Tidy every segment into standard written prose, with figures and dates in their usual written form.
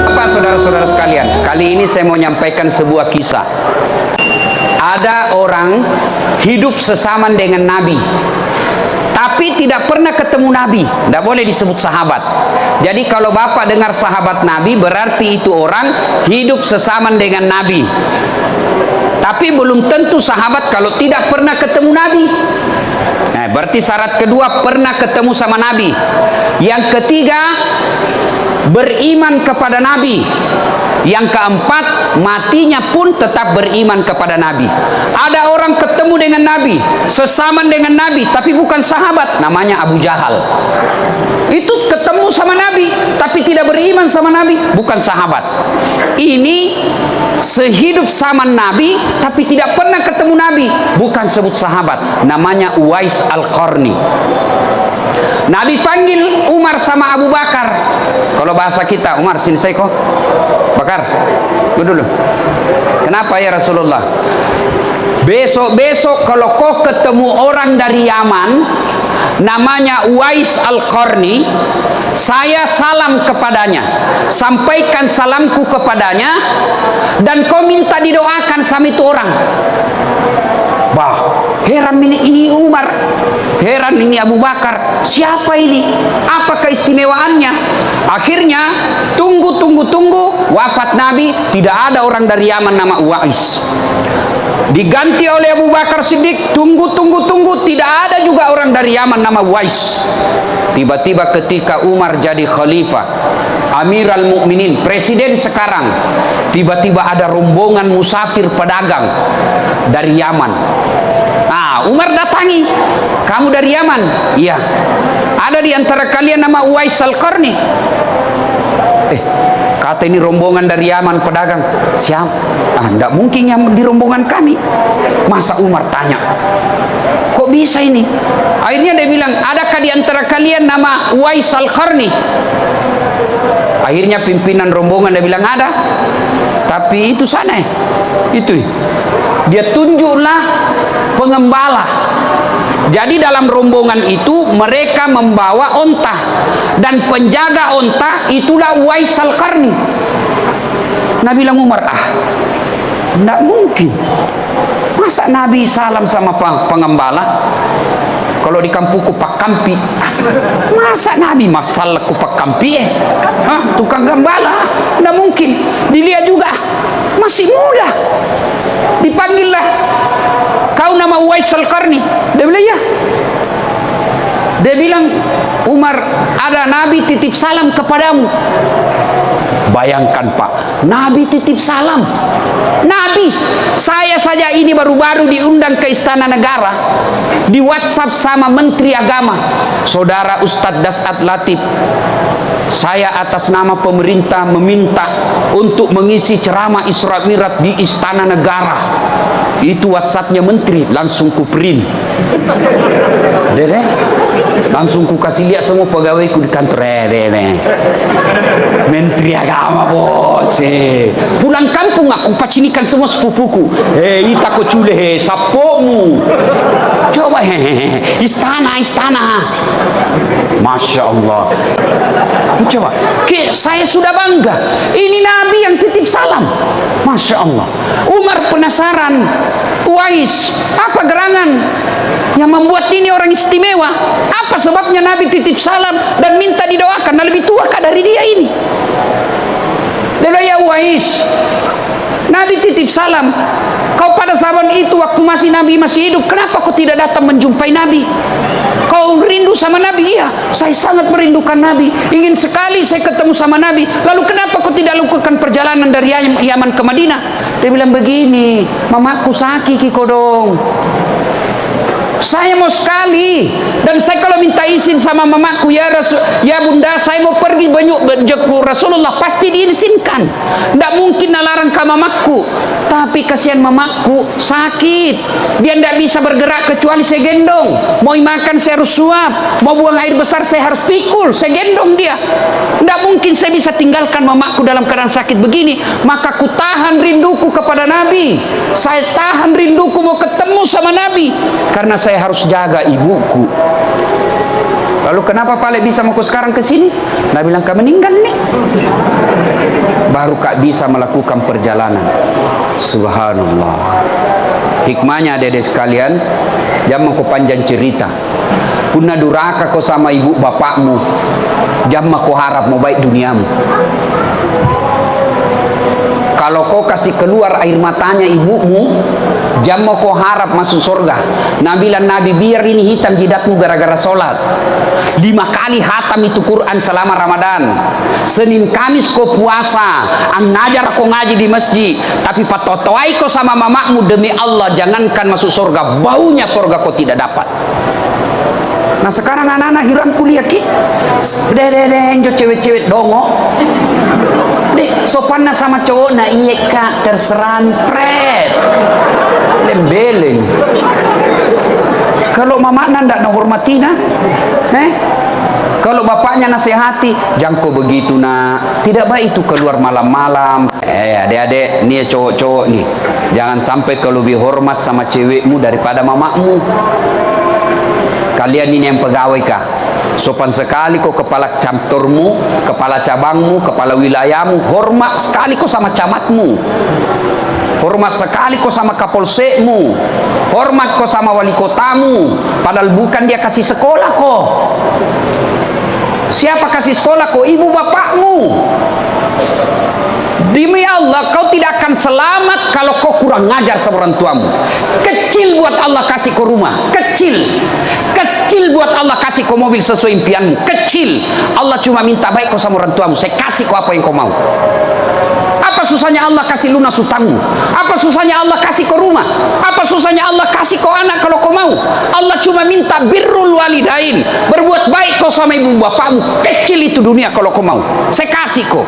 Bapak, saudara-saudara sekalian, kali ini saya mau menyampaikan sebuah kisah. Ada orang hidup sesaman dengan Nabi, tapi tidak pernah ketemu Nabi. Tidak boleh disebut sahabat. Jadi kalau Bapak dengar sahabat Nabi, berarti itu orang hidup sesaman dengan Nabi. Tapi belum tentu sahabat kalau tidak pernah ketemu Nabi. Nah, berarti syarat kedua pernah ketemu sama Nabi. Yang ketiga, beriman kepada Nabi. Yang keempat, matinya pun tetap beriman kepada Nabi. Ada orang ketemu dengan Nabi, sesaman dengan Nabi, tapi bukan sahabat, namanya Abu Jahal. Itu ketemu sama Nabi, tapi tidak beriman sama Nabi, bukan sahabat. Ini sehidup sama Nabi, tapi tidak pernah ketemu Nabi, bukan sebut sahabat, namanya Uwais Al-Qarni. Nabi panggil Umar sama Abu Bakar. Kalau bahasa kita, Umar sini saya kok. Bakar, dulu. Kenapa ya Rasulullah? Besok-besok kalau kau ketemu orang dari Yaman, namanya Uwais Al-Qarni, saya salam kepadanya, sampaikan salamku kepadanya, dan kau minta didoakan sama itu orang. Bah, heran ini Umar, heran ini Abu Bakar, siapa ini? Apa keistimewaannya? Akhirnya tunggu, wafat Nabi, tidak ada orang dari Yaman nama Uwais. Diganti oleh Abu Bakar Siddiq, tunggu, tidak ada juga orang dari Yaman nama Uwais. Tiba-tiba ketika Umar jadi khalifah, Amiral Mukminin, presiden sekarang, tiba-tiba ada rombongan musafir pedagang dari Yaman. Nah, Umar datangi, kamu dari Yaman? Iya. Ada di antara kalian nama Uwais Al-Qarni? Kata ini rombongan dari Yaman pedagang. Siapa? Tidak mungkin yang di rombongan kami. Masa Umar tanya, kok bisa ini? Akhirnya dia bilang, adakah di antara kalian nama Uwais Al-Qarni? Akhirnya pimpinan rombongan dia bilang ada, tapi itu sana, itu dia tunjuklah pengembala. Jadi dalam rombongan itu mereka membawa onta, dan penjaga onta itulah Uwais Al-Qarni. Nabi bilang Umar, tidak mungkin. Masa Nabi salam sama pengembala? Kalau di kampungku Pak Kampi, masa Nabi masalahku Pak Kampi tukang gembala? Tidak mungkin. Dilihat juga masih muda. Dipanggillah, kau nama Uwais Al-Qarni? Dia bilang ya. Dia bilang, Umar, ada Nabi titip salam kepadamu. Bayangkan Pak, Nabi titip salam. Nabi, saya saja ini baru-baru diundang ke Istana Negara, di WhatsApp sama Menteri Agama, Saudara Ustadz Dasat Latif, saya atas nama pemerintah meminta untuk mengisi ceramah Isra Mi'raj di Istana Negara. Itu WhatsAppnya Menteri, langsung ku print. Langsung ku kasih lihat semua pegawaiku di kantor. Menteri Agama bos. Pulang kampung aku pacinikan semua sepupuku. Ita ko cule sapomu. Coba istana. Masya Allah. Coba, saya sudah bangga. Ini Nabi yang titip salam. Masya Allah. Umar penasaran, Uwais, apa gerangan yang membuat ini orang istimewa? Apa sebabnya Nabi titip salam dan minta didoakan? Nah, lebih tua kah dari dia ini? Dia bilang, ya Uwais, Nabi titip salam. Kau pada zaman itu waktu Nabi masih hidup, kenapa kau tidak datang menjumpai Nabi? Kau rindu sama Nabi? Iya, saya sangat merindukan Nabi. Ingin sekali saya ketemu sama Nabi. Lalu kenapa kau tidak lakukan perjalanan dari Yaman ke Madinah? Dia bilang begini, mamaku sakit kodong. Saya mau sekali, dan saya kalau minta izin sama mamaku, ya bunda, saya mau pergi jenguk Rasulullah, pasti diizinkan. Tidak mungkin nalarang ke mamaku. Tapi kasihan mamaku sakit, dia tidak bisa bergerak kecuali saya gendong. Mau makan saya harus suap, mau buang air besar saya harus pikul, saya gendong dia. Tidak mungkin saya bisa tinggalkan mamaku dalam keadaan sakit begini. Maka ku tahan rinduku kepada Nabi. Saya tahan rinduku mau ketemu sama Nabi, karena saya harus jaga ibuku. Lalu kenapa Pale bisa mau sekarang ke sini? Nah bilang kau meninggal nih. Baru kak bisa melakukan perjalanan. Subhanallah. Hikmahnya adik-adik sekalian, jangan kau panjang cerita. Punna duraka kau sama ibu bapakmu, jangan kau harap mau baik duniamu. Kalau kau kasih keluar air matanya ibumu, jangan kau harap masuk surga. Nabi biar ini hitam jidatmu gara-gara sholat. 5 kali hatam itu Quran selama Ramadan. Senin Kamis kau puasa, an najar kau ngaji di masjid, tapi patotoai kau sama mamakmu, demi Allah jangankan masuk surga, baunya surga kau tidak dapat. Nah sekarang anak-anak hiram kuliah ki, deh cewek-cewek dongo. Deh, sopannya sama cowok, nah iya kak, terserampret lembeleng. Kalau mamanya ndak hormati nah, kalau bapaknya nasihati, jangan kau begitu nak, tidak baik itu keluar malam-malam. Adik-adik, nih cowok-cowok nih, jangan sampai kau lebih hormat sama cewekmu daripada mamakmu. Kalian ini yang pegawai kah? Sopan sekali kau kepala kantormu, kepala cabangmu, kepala wilayahmu, hormat sekali kau sama camatmu, hormat sekali kau sama kapolsekmu, hormat kau sama wali kotamu, padahal bukan dia kasih sekolah kau. Siapa kasih sekolah kau? Ibu bapakmu. Demi Allah kau tidak akan selamat kalau kau kurang ngajar sama orang tuamu. Kecil buat Allah kasih kau rumah, kecil buat Allah kasih kau mobil sesuai impianmu, kecil. Allah cuma minta baik kau sama orang tuamu, saya kasih kau apa yang kau mau. Apa susahnya Allah kasih lunas hutangmu? Apa susahnya Allah kasih kau rumah? Apa susahnya Allah kasih kau anak kalau kau mau? Allah cuma minta birrul walidain, berbuat baik kau sama ibu bapakmu, kecil itu dunia kalau kau mau, saya kasih kau.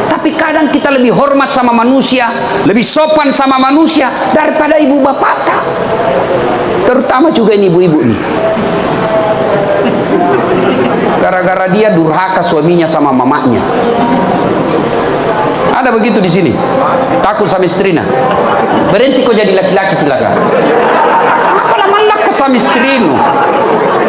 Tapi kadang kita lebih hormat sama manusia, lebih sopan sama manusia daripada ibu bapak kak. Terutama juga ini ibu-ibu nih. Gara-gara dia durhaka suaminya sama mamanya. Ada begitu di sini. Takut sama istrinya. Berhenti kau jadi laki-laki silakan. Apalah malak kau sama istrimu.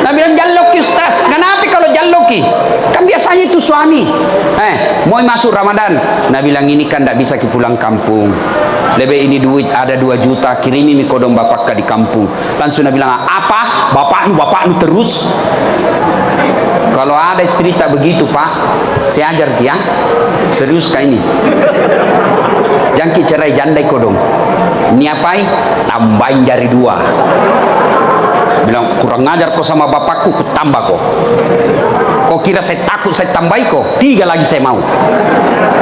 Nah bilang jalloki ustaz. Kenapa kalau jalloki? Kan biasanya itu suami. Mau masuk Ramadan. Nah bilang ini kan tidak bisa pulang kampung. Lebih ini duit ada 2 juta, kirimi mi kodong bapak di kampung. Langsung dia bilang, apa? Bapakmu terus? Kalau ada istri tak begitu pak, saya ajar dia. Serius kah ini? Jangki cerai jandai kodong. Ini apai? Tambahin jari 2. Bilang kurang ngajar kau sama bapakku, ku tambah kau. Kau kira saya takut saya tambahi kau? 3 lagi saya mau.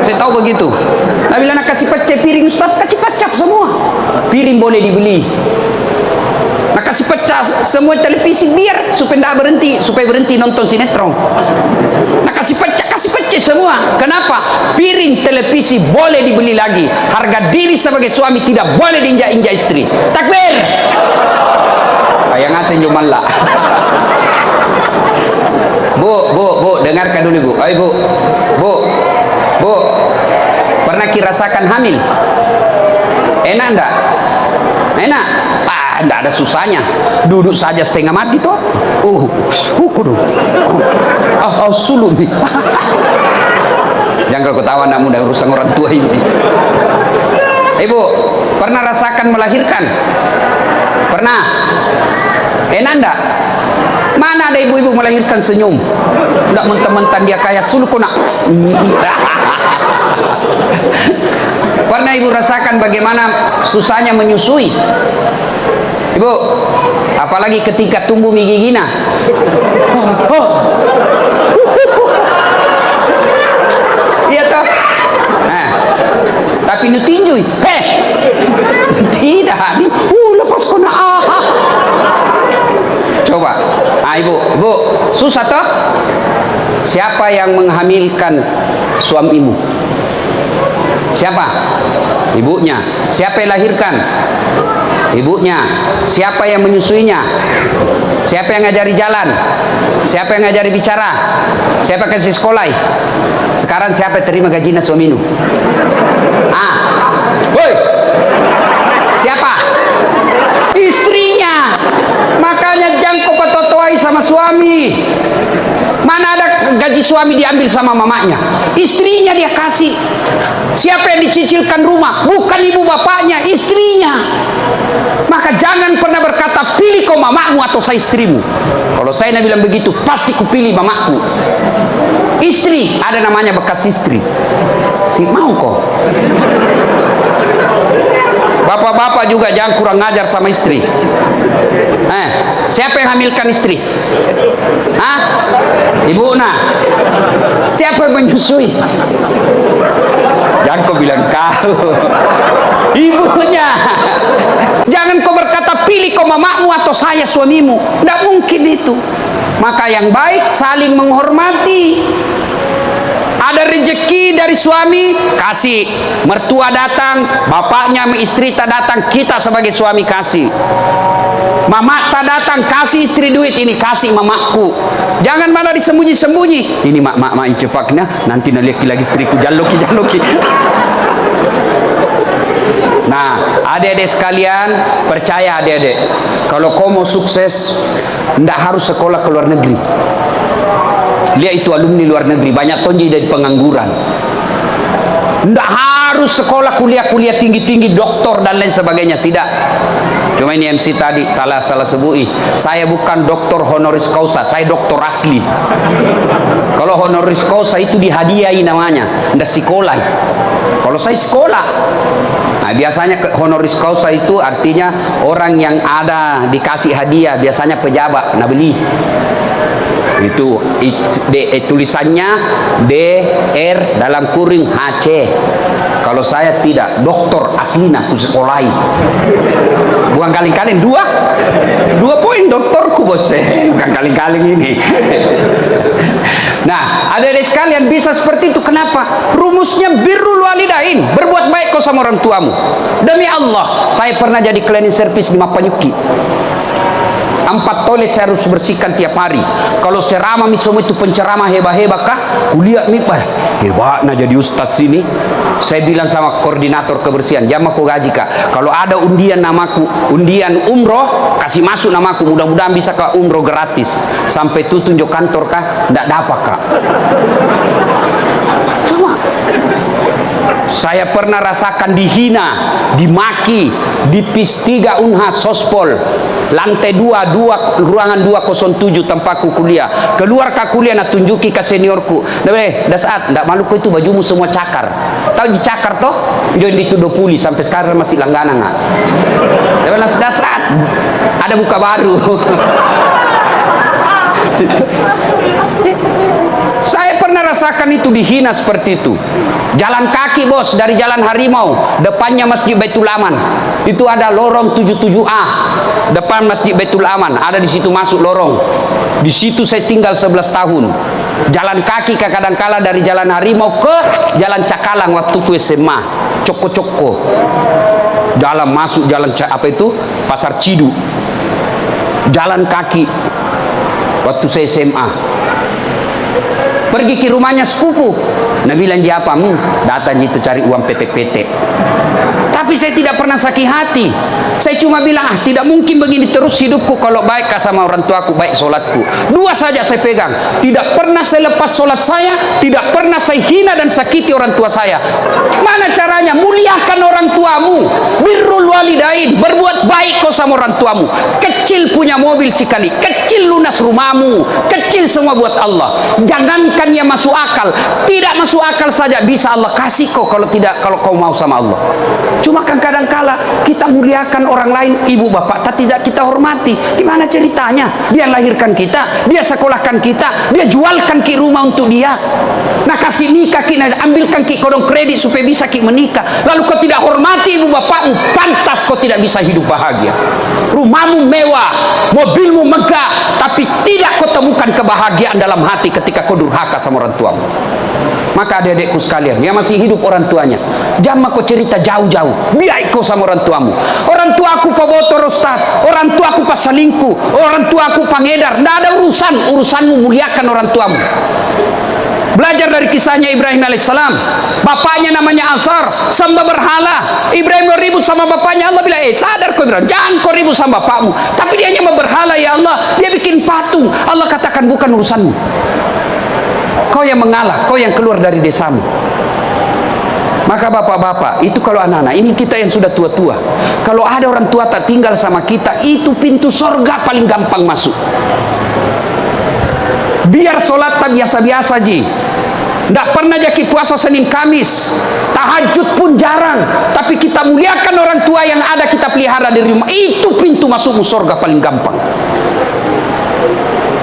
Saya tahu begitu. Nah bilang nak kasih pecah piring ustaz, kasih pecah semua. Piring boleh dibeli. Nak kasih pecah semua televisi biar supaya berhenti nonton sinetron. Nak kasih pecah semua. Kenapa? Piring televisi boleh dibeli lagi. Harga diri sebagai suami tidak boleh diinjak-injak istri. Takbir. Yang ngasih jumlah. Bu, dengarkan dulu bu. Ayo bu. Pernah kirasakan hamil? Enak enggak? Enak? Enggak ada susahnya. Duduk saja setengah mati toh. Kudu. Sulung. Jangan ketawa anak muda urusan orang tua ini. Ibu, pernah rasakan melahirkan? Pernah? Enak enggak? Mana ada ibu-ibu melahirkan senyum? Enggak mentang-mentang dia kaya suluk nak. Pernah ibu rasakan bagaimana susahnya menyusui? Ibu, apalagi ketika tumbuh gigina. Iya toh? Tapi nu tinjui. Tidak, lepas kena Coba, ibu, susah toh? Siapa yang menghamilkan suamimu? Siapa? Ibunya. Siapa yang lahirkan? Ibunya. Siapa yang menyusuinya? Siapa yang ngajari jalan? Siapa yang ngajari bicara? Siapa kasih sekolah? Sekarang siapa yang terima gajinya suamimu? Woi, siapa? Istrinya. Makanya jangan kau patotoai sama suami. gaji suami diambil sama mamanya, istrinya dia kasih. Siapa yang dicicilkan rumah? Bukan ibu bapaknya, istrinya. Maka jangan pernah berkata, pilih kau mamamu atau saya istrimu. Kalau saya bilang begitu, pasti kupilih mamaku. Istri, ada namanya bekas istri. Si mau kok. Bapak-bapak juga jangan kurang ngajar sama istri. Siapa yang hamilkan istri? Hah? Ibu nah. Siapa yang menyusui? Jangan kau bilang kau. Ibunya. Jangan kau berkata pilih kau mamamu atau saya suamimu. Tidak mungkin itu. Maka yang baik saling menghormati. Ada rezeki dari suami, kasih. Mertua datang, bapaknya istri tak datang, kita sebagai suami kasih. Mama tak datang, kasih istri duit, ini kasih mamaku. Jangan malah disembunyi-sembunyi. Ini mak cepaknya, nanti naleki lagi istriku, jaloki. Nah, adik-adik sekalian, percaya adik-adik, kalau kau mau sukses, tidak harus sekolah ke luar negeri. Lihat itu alumni luar negeri, banyak tonji dari pengangguran. Tidak harus sekolah kuliah tinggi-tinggi, doktor dan lain sebagainya, tidak. Cuma ini MC tadi salah sebui. Saya bukan doktor honoris causa, saya doktor asli. Kalau honoris causa itu dihadiahi namanya, tidak sekolah. Kalau saya sekolah. Nah, biasanya honoris causa itu artinya orang yang ada dikasih hadiah, biasanya pejabat, nah beli. Itu tulisannya DR dalam kurung HC. Kalau saya tidak, doktor aslinya ku sekolahi. Bukan kaling-kaling, dua poin doktorku bos, bukan kaling-kaling ini. Nah, adik-adik sekalian bisa seperti itu. Kenapa? Rumusnya birrul walidain, berbuat baik kau sama orang tuamu. Demi Allah, saya pernah jadi cleaning service di Mapanyuki. 4 toilet saya harus bersihkan tiap hari. Kalau ceramah semua itu penceramah hebat-hebat kah? Kuliah hebatnya jadi ustaz sini. Saya bilang sama koordinator kebersihan, jam aku gaji kak. Kalau ada undian namaku, undian umroh, kasih masuk namaku. Mudah-mudahan bisa ke umroh gratis. Sampai itu tunjuk kantor kak, tidak dapat kak. Coba. Saya pernah rasakan dihina, dimaki, di PIS 3 Unhas Sospol, lantai 2, ruangan 207 tempatku kuliah. Keluar ke kuliah nak tunjuki ke seniorku. Dasat, ndak malu kau itu bajumu semua cakar. Tahu dicakar toh? Jangan dituduh puli sampai sekarang masih langganan nggak? Dasat, ada buka baru. Saya pernah rasakan itu dihina seperti itu. Jalan kaki bos, dari Jalan Harimau, depannya Masjid Baitul Aman. Itu ada lorong 77A, depan Masjid Baitul Aman. Ada di situ masuk lorong. Di situ saya tinggal 11 tahun. Jalan kaki kadang-kala dari Jalan Harimau ke Jalan Cakalang waktu ku SMA. Coko-coko. Jalan masuk jalan Pasar Cidu. Jalan kaki waktu saya SMA. Pergi ke rumahnya sepupu. Nah bilang dia apa? Datang itu cari uang PT-PT. Tapi saya tidak pernah sakit hati. Saya cuma bilang, tidak mungkin begini terus hidupku kalau baik sama orang tuaku, baik solatku. 2 saja saya pegang. Tidak pernah saya lepas solat saya, tidak pernah saya hina dan sakiti orang tua saya. Mana caranya? Muliakan orang tuamu. Birrul walidain, berbuat baik kau sama orang tuamu. Kecil punya mobil cikali, kecil lunas rumahmu, kecil semua buat Allah. Jangankan yang masuk akal, tidak masuk akal saja bisa Allah kasih kau kalau kau mau sama Allah. Cuma kan kadang-kala kita muliakan orang lain, ibu bapak, tapi tidak kita hormati. Gimana ceritanya? Dia lahirkan kita, dia sekolahkan kita, dia jualkan ki rumah untuk dia. Nah kasih nikah ki, ambilkan ki kodong kredit supaya bisa ki menikah. Lalu kau tidak hormati ibu bapakmu, pantas kau tidak bisa hidup bahagia. Rumahmu mewah, mobilmu megah, tapi tidak kau temukan kebahagiaan dalam hati ketika kau durhaka sama orang tuamu. Maka adik-adikku sekalian yang masih hidup orang tuanya, jangan kau cerita jauh-jauh, biar kau sama orang tuamu. Orang tuaku pebotor ustaz, orang tuaku pasalingku, orang tuaku pangedar, tidak ada urusanmu muliakan orang tuamu. Belajar dari kisahnya Ibrahim alaihissalam. Bapaknya namanya Azar, sembah berhala. Ibrahim ribut sama bapaknya. Allah bilang, sadar kau Ibrahim, jangan kau ribut sama bapakmu. Tapi dia hanya berhala ya Allah, dia bikin patung. Allah katakan bukan urusanmu. Kau yang mengalah, kau yang keluar dari desamu. Maka bapak-bapak, itu kalau anak-anak, ini kita yang sudah tua-tua, kalau ada orang tua tak tinggal sama kita, itu pintu sorga paling gampang masuk. Biar sholat tak biasa-biasa ji, tidak pernah jaki puasa Senin Kamis, tahajud pun jarang, tapi kita muliakan orang tua yang ada kita pelihara di rumah, itu pintu masukmu sorga paling gampang.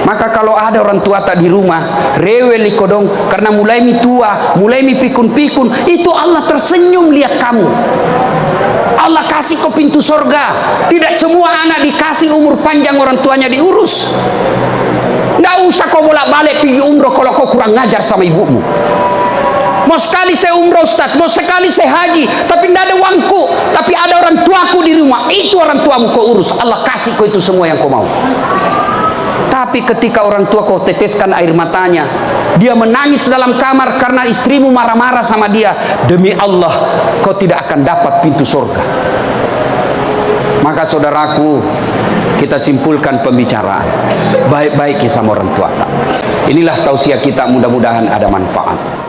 Maka kalau ada orang tua tak di rumah, rewel kodong, karena mulai mi tua, mulai mi pikun-pikun, itu Allah tersenyum lihat kamu. Allah kasih kau pintu sorga. Tidak semua anak dikasih umur panjang orang tuanya diurus. Tidak usah kau bolak-balik pergi umroh kalau kau kurang ngajar sama ibumu. Mau sekali saya umroh Ustaz, mau sekali saya haji, tapi tidak ada uangku, tapi ada orang tuaku di rumah, itu orang tuamu kau urus. Allah kasih kau itu semua yang kau mau. Tapi ketika orang tua kau teteskan air matanya, dia menangis dalam kamar karena istrimu marah-marah sama dia, demi Allah kau tidak akan dapat pintu surga. Maka saudaraku, kita simpulkan pembicaraan, baik-baik sama orang tua. Inilah tausiah kita, mudah-mudahan ada manfaat.